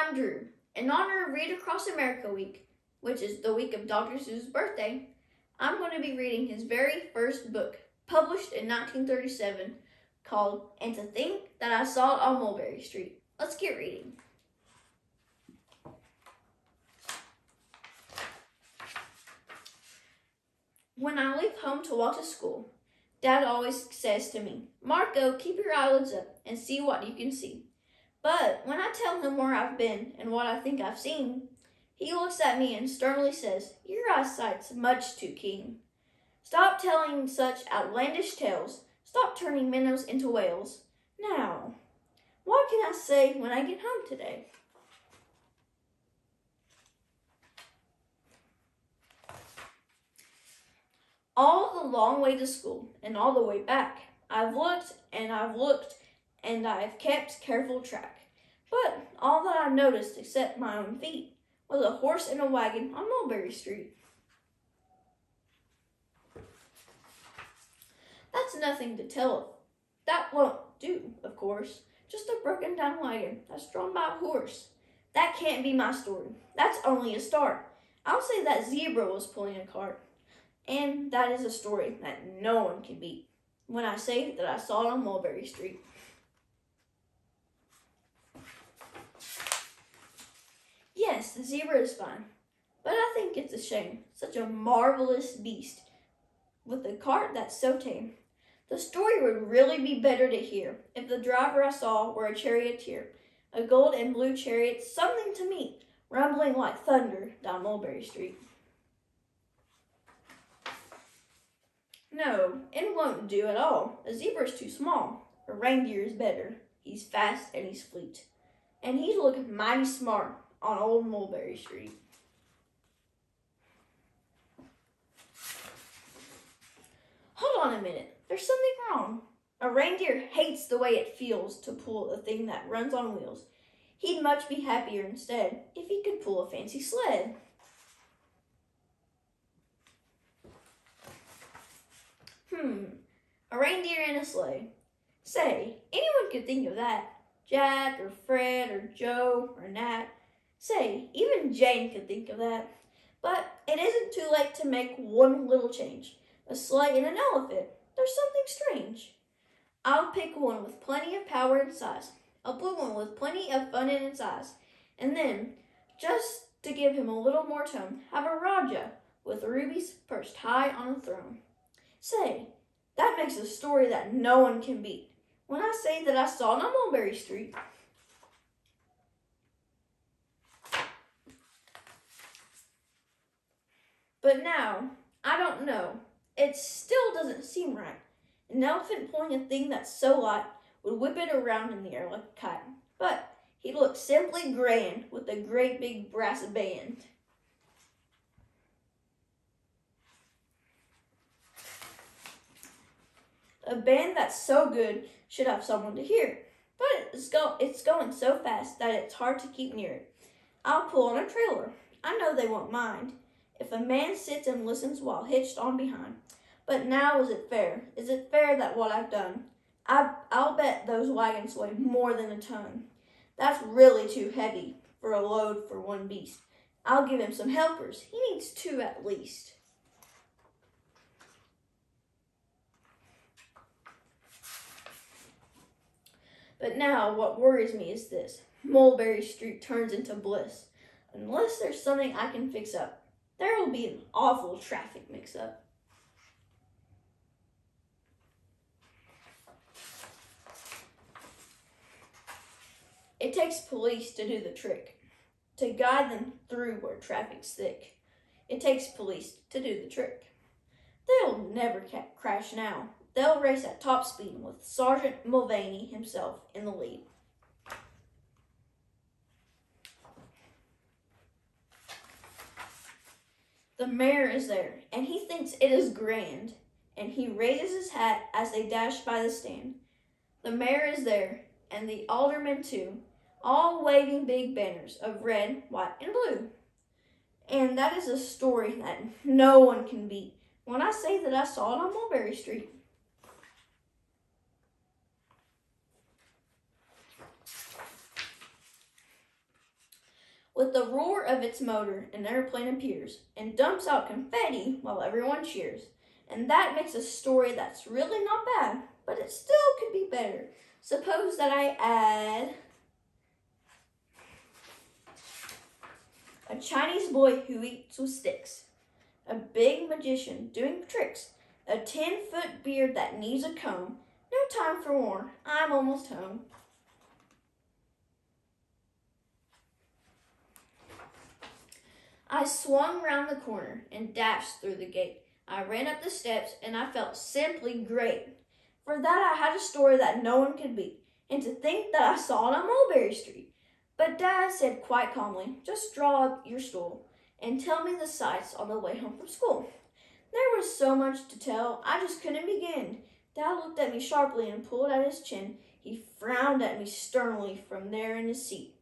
I'm Drew. In honor of Read Across America Week, which is the week of Dr. Seuss' birthday, I'm going to be reading his very first book, published in 1937, called And to Think That I Saw It on Mulberry Street. Let's get reading. When I leave home to walk to school, Dad always says to me, "Marco, keep your eyelids up and see what you can see." But when I tell him where I've been and what I think I've seen, he looks at me and sternly says, "Your eyesight's much too keen. Stop telling such outlandish tales. Stop turning minnows into whales. Now, what can I say when I get home today?" All the long way to school and all the way back, I've looked and I've kept careful track. But all that I noticed except my own feet was a horse and a wagon on Mulberry Street. That's nothing to tell of. That won't do, of course. Just a broken down wagon that's drawn by a horse. That can't be my story. That's only a start. I'll say that zebra was pulling a cart. And that is a story that no one can beat when I say that I saw it on Mulberry Street. Yes, the zebra is fine, but I think it's a shame. Such a marvelous beast with a cart that's so tame. The story would really be better to hear if the driver I saw were a charioteer, a gold and blue chariot, something to meet, rumbling like thunder down Mulberry Street. No, it won't do at all. A zebra's too small. A reindeer is better. He's fast and he's fleet. And he'd look mighty smart on old Mulberry Street. Hold on a minute. There's something wrong. A reindeer hates the way it feels to pull a thing that runs on wheels. He'd much be happier instead if he could pull a fancy sled. A reindeer in a sleigh. Say, anyone could think of that. Jack or Fred or Joe or Nat. Say, even Jane could think of that. But it isn't too late to make one little change. A sleigh and an elephant. There's something strange. I'll pick one with plenty of power and size. A blue one with plenty of fun in its eyes. And then, just to give him a little more tone, have a Raja with rubies perched high on a throne. Say, that makes a story that no one can beat. When I say that I saw it on Mulberry Street. But now, I don't know. It still doesn't seem right. An elephant pulling a thing that's so light would whip it around in the air like a kite. But he looked simply grand with a great big brass band. A band that's so good should have someone to hear it. But it's going so fast that it's hard to keep near it. I'll pull on a trailer. I know they won't mind if a man sits and listens while hitched on behind. But now is it fair? Is it fair that what I've done? I'll bet those wagons weigh more than a ton. That's really too heavy for a load for one beast. I'll give him some helpers. He needs two at least. But now what worries me is this. Mulberry Street turns into bliss. Unless there's something I can fix up, there will be an awful traffic mix-up. It takes police to do the trick, to guide them through where traffic's thick. It takes police to do the trick. They'll never crash now. They'll race at top speed with Sergeant Mulvaney himself in the lead. The mayor is there, and he thinks it is grand, and he raises his hat as they dash by the stand. The mayor is there, and the aldermen too, all waving big banners of red, white, and blue. And that is a story that no one can beat when I say that I saw it on Mulberry Street. With the roar of its motor, an airplane appears and dumps out confetti while everyone cheers. And that makes a story that's really not bad, but it still could be better. Suppose that I add a Chinese boy who eats with sticks, a big magician doing tricks, a 10-foot beard that needs a comb. No time for more, I'm almost home. I swung round the corner and dashed through the gate. I ran up the steps and I felt simply great. For that I had a story that no one could beat, and to think that I saw it on Mulberry Street. But Dad said quite calmly, just draw up your stool and tell me the sights on the way home from school. There was so much to tell, I just couldn't begin. Dad looked at me sharply and pulled at his chin. He frowned at me sternly from there in his seat.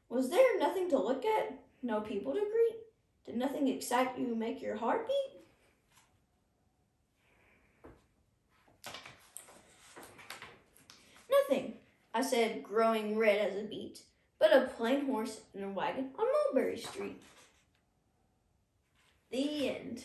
Was there nothing to look at? No people to greet? Did nothing excite you, make your heart beat? Nothing, I said, growing red as a beet, but a plain horse and a wagon on Mulberry Street. The end.